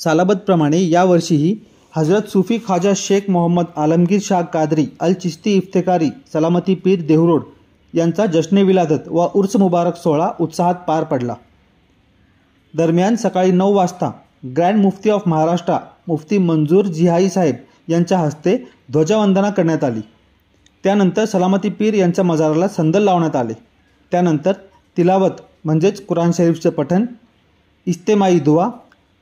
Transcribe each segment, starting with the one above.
सालाबतप्रमाणे यावर्षीही हजरत सूफी ख्वाजा शेख मोहम्मद आलमगीर शाह कादरी अल चिश्ती इफ्तेकारी सलामती पीर देहरोड यांचा जश्न विलादत व उर्स मुबारक सोहळा उत्साहात पार पडला। दरम्यान सकाळी 9 वाजता ग्रँड मुफ्ती ऑफ महाराष्ट्र मुफ्ती मंजूर जिहाई साहेब यांच्या हस्ते ध्वजवंदना करण्यात आली। त्यानंतर सलामती पीर यांच्या मजाराला संदल लावण्यात आले। त्यानंतर तिलावत म्हणजेच कुराण शरीफचे पठण, इस्तेमाई दुआ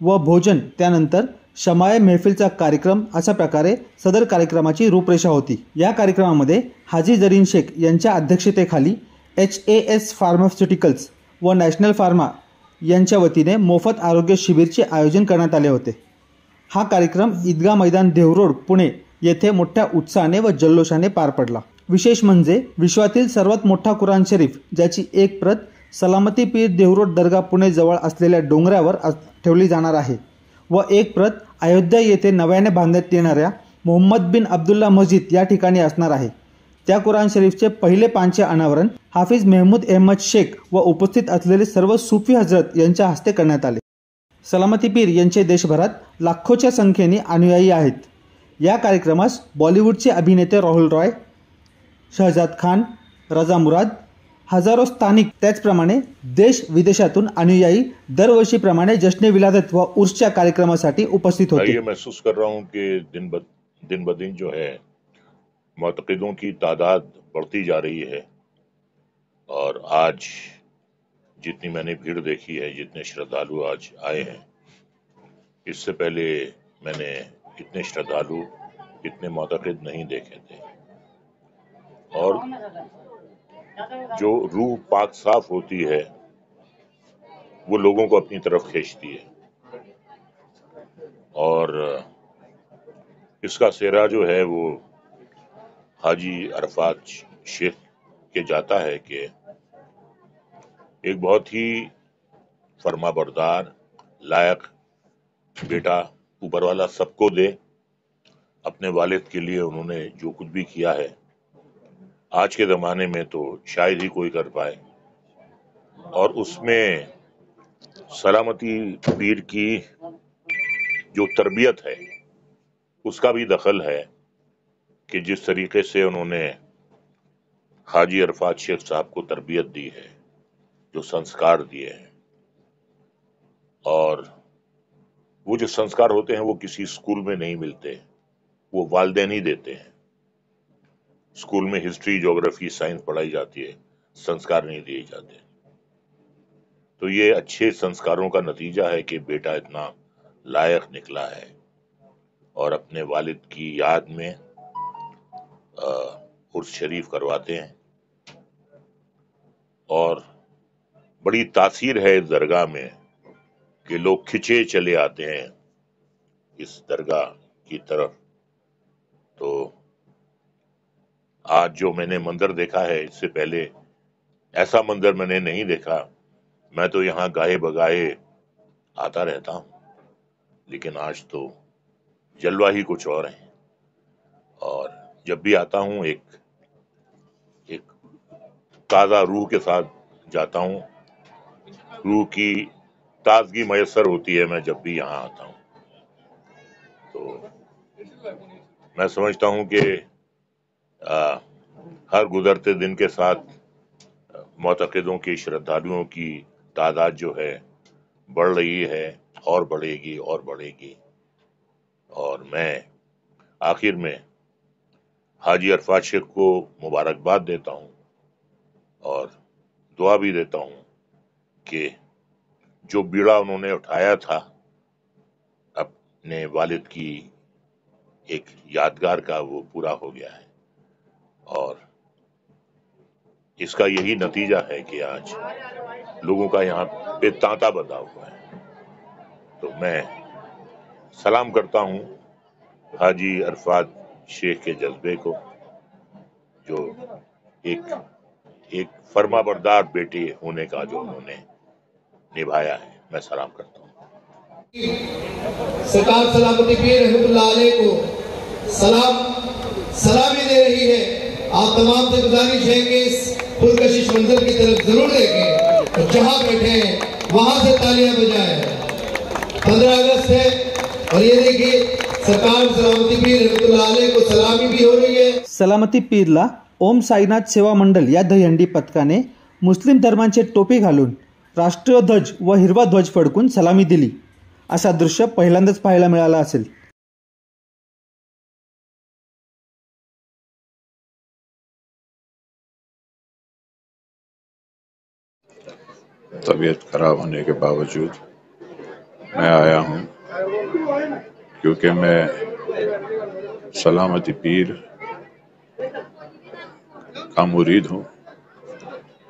व भोजन, त्यानंतर शमाए महफिलचा कार्यक्रम अशा प्रकारे सदर कार्यक्रमाची रूपरेषा होती। या कार्यक्रमामध्ये हाजी जरीन शेख यांच्या अध्यक्षतेखाली HAS फार्मास्युटिकल्स व नॅशनल फार्मा यांच्या वतीने मोफत आरोग्य शिबिरचे आयोजन करण्यात आले होते। हा कार्यक्रम ईदगाह मैदान देहरोड पुणे येथे मोठ्या उत्साहाने व जल्लोषाने पार पडला। विशेष म्हणजे विश्वातील सर्वात मोठा कुराण शरीफ ज्याची एक प्रत सलामती पीर देहरोड दर्गा पुणे जवळ असलेल्या डोंगरावर ठेवली जाणार आहे व एक प्रत अयोध्या येथे नव्याने बांधण्यात येणाऱ्या मोहम्मद बिन अब्दुल्ला मस्जिद या ठिकाणी असणार आहे। त्या कुराण शरीफचे पहिले पानचे अनावरण हाफिज महमूद अहमद शेख व उपस्थित असलेले सर्व सूफी हजरत यांच्या हस्ते करण्यात आले। सलामती पीर यांचे देशभरात लाखोच्या संख्येने अनुयायी आहेत। या कार्यक्रमास बॉलिवूडचे अभिनेते राहुल रॉय, शहजाद खान, रजा मुराद, हजारो स्थानिक त्याचप्रमाणे देश विदेशातून अनुयायी दरवर्षीप्रमाणे जश्न विलादत व उर्सच्या कार्यक्रमासाठी उपस्थित होते। ये महसूस कर रहा हूँ कि दिन ब दिन जो है मुतक़िदों की तादाद बढ़ती जा रही है और आज जितनी मैंने भीड़ देखी है, जितने श्रद्धालु आज आए हैं, इससे पहले मैंने इतने श्रद्धालु, इतने मुतक़िद नहीं देखे थे। और जो रूह पाक साफ होती है वो लोगों को अपनी तरफ खींचती है और इसका सेहरा जो है वो हाजी अरफात शेख के जाता है कि एक बहुत ही फरमाबरदार लायक बेटा ऊपर वाला सबको दे। अपने वालिद के लिए उन्होंने जो कुछ भी किया है आज के ज़माने में तो शायद ही कोई कर पाए, और उसमें सलामती पीर की जो तरबियत है उसका भी दखल है कि जिस तरीके से उन्होंने हाजी अरफात शेख साहब को तरबियत दी है, जो संस्कार दिए हैं, और वो जो संस्कार होते हैं वो किसी स्कूल में नहीं मिलते, वो वालिदैन ही देते हैं। स्कूल में हिस्ट्री, ज्योग्राफी, साइंस पढ़ाई जाती है, संस्कार नहीं दिए जाते। तो ये अच्छे संस्कारों का नतीजा है कि बेटा इतना लायक निकला है और अपने वालिद की याद में उर्स शरीफ करवाते हैं। और बड़ी तासीर है इस दरगाह में कि लोग खिंचे चले आते हैं इस दरगाह की तरफ। तो आज जो मैंने मंजर देखा है, इससे पहले ऐसा मंजर मैंने नहीं देखा। मैं तो यहाँ गाहे बगाहे आता रहता हूँ, लेकिन आज तो जलवा ही कुछ और है। और जब भी आता हूँ एक ताज़ा रूह के साथ जाता हूँ, रूह की ताजगी मैसर होती है मैं जब भी यहाँ आता हूँ। तो मैं समझता हूँ कि हर गुजरते दिन के साथ मुतक़िदों की, श्रद्धालुओं की तादाद जो है बढ़ रही है और बढ़ेगी और बढ़ेगी। और मैं आखिर में हाजी अरफात शेख को मुबारकबाद देता हूँ और दुआ भी देता हूँ कि जो बीड़ा उन्होंने उठाया था अपने वालिद की एक यादगार का, वो पूरा हो गया है। और इसका यही नतीजा है कि आज लोगों का यहाँ पे तांता बंधा हुआ है। तो मैं सलाम करता हूँ हाजी अरफात शेख के जज्बे को, जो एक फरमाबरदार बेटे होने का जो उन्होंने निभाया है। मैं सलाम करता हूँ। सरकार सलामती पीर रहमतुल्लाह अलैह को सलामी दे रही है। आप तमाम से गुजारिश है कि इस पुरकशिश मंजर की तरफ जरूर देखें और जहां बैठे हैं वहां से तालियां बजाएं। 15 अगस्त है और ये देखिए सरकार सलामती पीर रहमतुल्लाह अलैह को सलामी भी हो रही है। सलामती पीरला ओम साईनाथ सेवा मंडल या दहीहंडी पथकाने मुस्लिम धर्मांचे टोपी घालून राष्ट्रीय ध्वज व हिरवा ध्वज फडकून सलामी दिली. असा दृश्य पहिल्यांदाच पाहायला मिळाला असेल. तबीयत खराब होने के बावजूद मैं आया हूँ, क्योंकि मैं सलामती पीर का मुरीद हूँ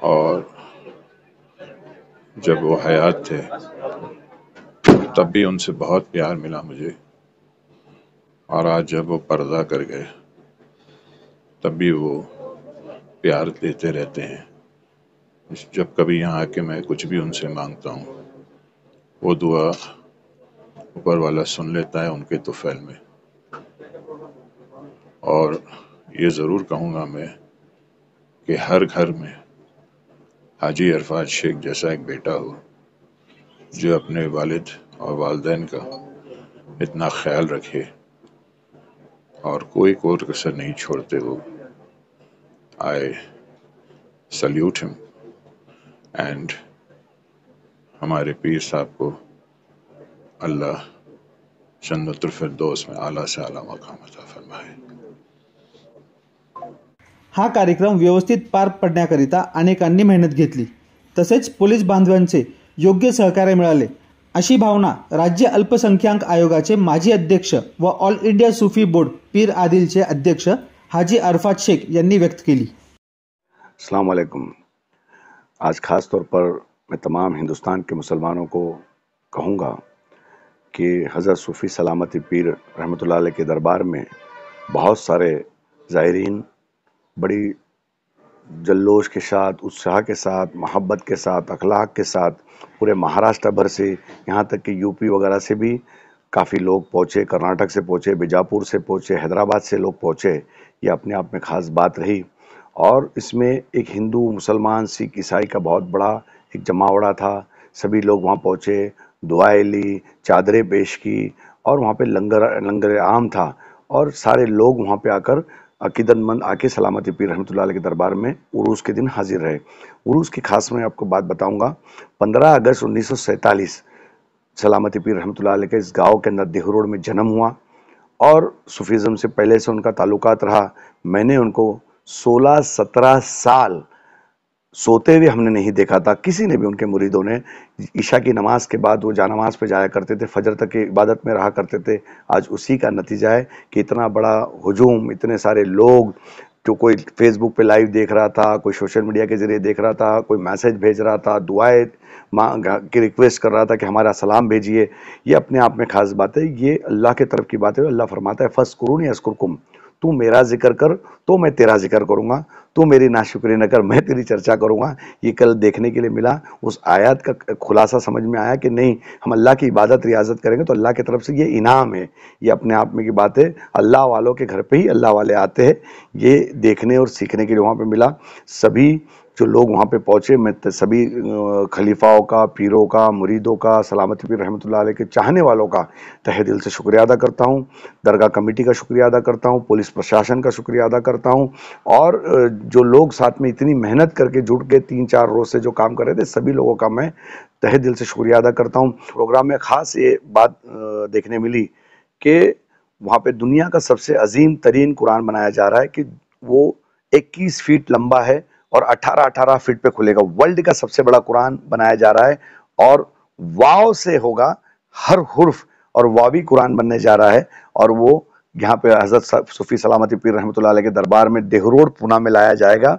और जब वो हयात थे तब भी उनसे बहुत प्यार मिला मुझे, और आज जब वो पर्दा कर गए तब भी वो प्यार देते रहते हैं. जब कभी यहाँ आके मैं कुछ भी उनसे मांगता हूँ वो दुआ ऊपर वाला सुन लेता है उनके तुफैल में. और ये ज़रूर कहूँगा मैं कि हर घर में हाजी अरफात शेख जैसा एक बेटा हो जो अपने वालिद और वालिदैन का इतना ख्याल रखे और कोई कोर कसर नहीं छोड़ते हो. आई सल्यूट हिम एंड हमारे पीर साहब को अल्लाह जन्नतुल फिरदौस में आला से आला मकाम अता फरमाए. हा कार्यक्रम व्यवस्थित पार पडण्याकरिता अनेकांनी मेहनत घेतली. तसेच पोलीस बांधवांचे योग्य सहकार्य मिळाले अशी भावना राज्य अल्पसंख्याक आयोगाचे माजी अध्यक्ष व ऑल इंडिया सूफी बोर्ड पीर आदिलचे अध्यक्ष हाजी अरफात शेख यांनी व्यक्त केली. अस्सलाम वालेकुम. आज ख़ास तौर पर मैं तमाम हिंदुस्तान के मुसलमानों को कहूँगा कि हज़रत सूफ़ी सलामती पीर रहमतुल्लाह अलैह के दरबार में बहुत सारे ज़ायरीन बड़ी जल्लोश के साथ, उत्साह के साथ, मोहब्बत के साथ, अखलाक के साथ पूरे महाराष्ट्र भर से, यहाँ तक कि यूपी वगैरह से भी काफ़ी लोग पहुँचे, कर्नाटक से पहुँचे, बीजापुर से पहुँचे, हैदराबाद से लोग पहुँचे. ये अपने आप में ख़ास बात रही. और इसमें एक हिंदू, मुसलमान, सिख, ईसाई का बहुत बड़ा एक जमावड़ा था. सभी लोग वहाँ पहुँचे, दुआएं ली, चादरें पेश की और वहाँ पे लंगर आम था और सारे लोग वहाँ पे आकर अकीदतमंद आके सलामती पीर रहमतुल्लाह अलैह के दरबार में उरूस के दिन हाजिर रहे. उरूस की खास मैं आपको बात बताऊंगा. 15 अगस्त 1947 सलामती पीर रहमतुल्लाह अलैह के इस गाँव के अंदर देहू रोड में जन्म हुआ और सूफीज़म से पहले से उनका ताल्लुकात रहा. मैंने उनको 16-17 साल सोते हुए हमने नहीं देखा था. किसी ने भी, उनके मुरीदों ने, ईशा की नमाज के बाद वो जानमाज पे जाया करते थे, फजर तक की इबादत में रहा करते थे. आज उसी का नतीजा है कि इतना बड़ा हुजूम, इतने सारे लोग, जो कोई फेसबुक पे लाइव देख रहा था, कोई सोशल मीडिया के ज़रिए देख रहा था, कोई मैसेज भेज रहा था, दुआएं की रिक्वेस्ट कर रहा था कि हमारा सलाम भेजिए. ये अपने आप में ख़ास बात है. ये अल्लाह के तरफ की बात है. अल्लाह फरमाता है फ़ज़्कुरूनी अज़्कुरकुम, तू मेरा जिक्र कर तो मैं तेरा जिक्र करूँगा, तू मेरी नाशुक्री न कर मैं तेरी चर्चा करूँगा. ये कल देखने के लिए मिला. उस आयत का खुलासा समझ में आया कि नहीं, हम अल्लाह की इबादत रियाजत करेंगे तो अल्लाह की तरफ से ये इनाम है. ये अपने आप में की बात है. अल्लाह वालों के घर पे ही अल्लाह वाले आते हैं. ये देखने और सीखने के लिए वहाँ पे मिला. सभी जो लोग वहाँ पे पहुँचे, मैं सभी खलीफाओं का, पीरों का, मुरीदों का, सलामती पीर रहमतुल्लाह अलैह के चाहने वालों का तहे दिल से शुक्रिया अदा करता हूँ. दरगाह कमेटी का शुक्रिया अदा करता हूँ, पुलिस प्रशासन का शुक्रिया अदा करता हूँ और जो लोग साथ में इतनी मेहनत करके जुट के 3-4 रोज़ से जो काम कर रहे थे, सभी लोगों का मैं तहे दिल से शुक्रिया अदा करता हूँ. प्रोग्राम में ख़ास ये बात देखने मिली कि वहाँ पे दुनिया का सबसे अजीम तरीन कुरान बनाया जा रहा है कि वो 21 फीट लंबा है और 18-18 फीट पे खुलेगा. वर्ल्ड का सबसे बड़ा कुरान बनाया जा रहा है और वाव से होगा हर हुर्फ, और वावी कुरान बनने जा रहा है. और वो यहाँ पे हज़रत सूफ़ी सलामती पीर रहमतुल्लाह अलैह के दरबार में देहू रोड पूना में लाया जाएगा.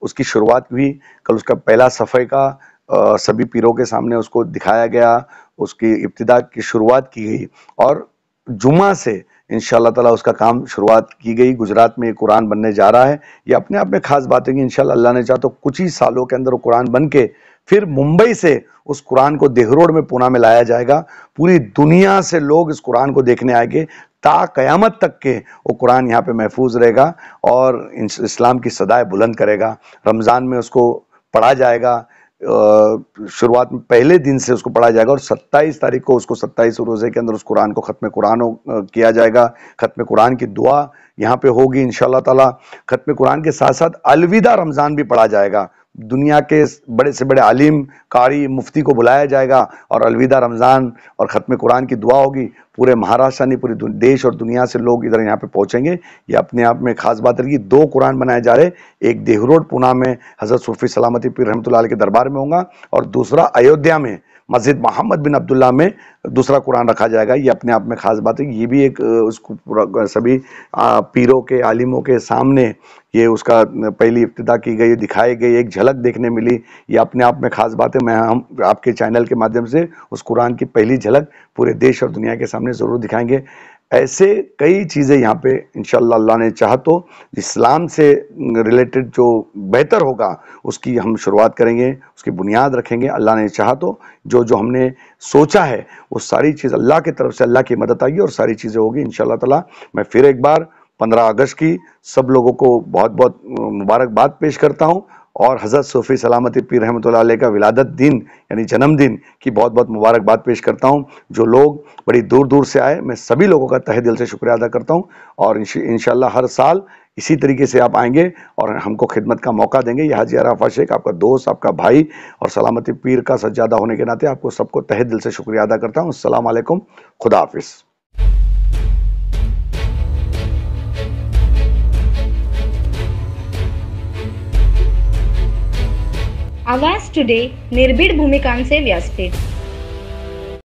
उसकी शुरुआत हुई कल. उसका पहला सफ़े का सभी पीरों के सामने उसको दिखाया गया, उसकी इब्तिदा की शुरुआत की गई और जुमा से इंशाअल्लाह ताला उसका काम शुरुआत की गई. गुजरात में ये कुरान बनने जा रहा है. ये अपने आप में ख़ास बात है कि इंशाअल्लाह अल्लाह ने चाहा तो कुछ ही सालों के अंदर वो कुरान बन के फिर मुंबई से उस कुरान को देहू रोड में पूना में लाया जाएगा. पूरी दुनिया से लोग इस कुरान को देखने आएंगे. ता क़यामत तक के वो कुरान यहाँ पे महफूज रहेगा और इस्लाम की सदाएं बुलंद करेगा. रमज़ान में उसको पढ़ा जाएगा. शुरुआत में पहले दिन से उसको पढ़ा जाएगा और 27 तारीख को उसको 27 रोज़े के अंदर उस कुरान को ख़त्म कुरान किया जाएगा। ख़त्म कुरान की दुआ यहाँ पे होगी इंशाअल्लाह ताला। ख़त्म कुरान के साथ साथ अलविदा रमज़ान भी पढ़ा जाएगा। दुनिया के बड़े से बड़े आलिम, कारी, मुफ्ती को बुलाया जाएगा और अलविदा रमज़ान और ख़त्म कुरान की दुआ होगी। पूरे महाराष्ट्र नहीं, पूरे देश और दुनिया से लोग इधर यहाँ पे पहुँचेंगे। ये अपने आप में खास बात रहेगी। 2 कुरान बनाए जा रहे, एक देहरोड पूना में हज़रत सूफ़ी सलामती पीर रहमतुल्लाह अलैह के दरबार में होगा और दूसरा अयोध्या में मस्जिद मोहम्मद बिन अब्दुल्ला में दूसरा कुरान रखा जाएगा। ये अपने आप में खास बात है। ये भी एक उसको सभी पीरों के, आलिमों के सामने ये उसका पहली इब्तिदा की गई, दिखाई गई, एक झलक देखने मिली। ये अपने आप में खास बात है। हम आपके चैनल के माध्यम से उस कुरान की पहली झलक पूरे देश और दुनिया के सामने ज़रूर दिखाएंगे। ऐसे कई चीज़ें यहाँ पे इंशाअल्लाह अल्लाह ने चाहा तो इस्लाम से रिलेटेड जो बेहतर होगा उसकी हम शुरुआत करेंगे, उसकी बुनियाद रखेंगे। अल्लाह ने चाहा तो जो जो हमने सोचा है वो सारी चीज़ अल्लाह की तरफ से, अल्लाह की मदद आएगी और सारी चीज़ें होगी इंशाअल्लाह ताला। मैं फिर एक बार 15 अगस्त की सब लोगों को बहुत बहुत मुबारकबाद पेश करता हूँ और हज़रत सूफ़ी सलामती पीर रहमतुल्लाह अलैह का विलादत दिन यानी जन्मदिन की बहुत बहुत मुबारकबाद पेश करता हूँ। जो लोग बड़ी दूर दूर से आए, मैं सभी लोगों का तहे दिल से शुक्रिया अदा करता हूँ और इंशाअल्लाह हर साल इसी तरीके से आप आएंगे और हमको खिदमत का मौका देंगे। ये हाजी अराफा शेख आपका दोस्त, आपका भाई और सलामती पीर का सज्जादा होने के नाते आपको सबको तहे दिल से शुक्रिया अदा करता हूँ। अस्सलाम वालेकुम, खुदा हाफिज़। आवाज टुडे निर्भीड भूमिकांचे व्यासपीठ।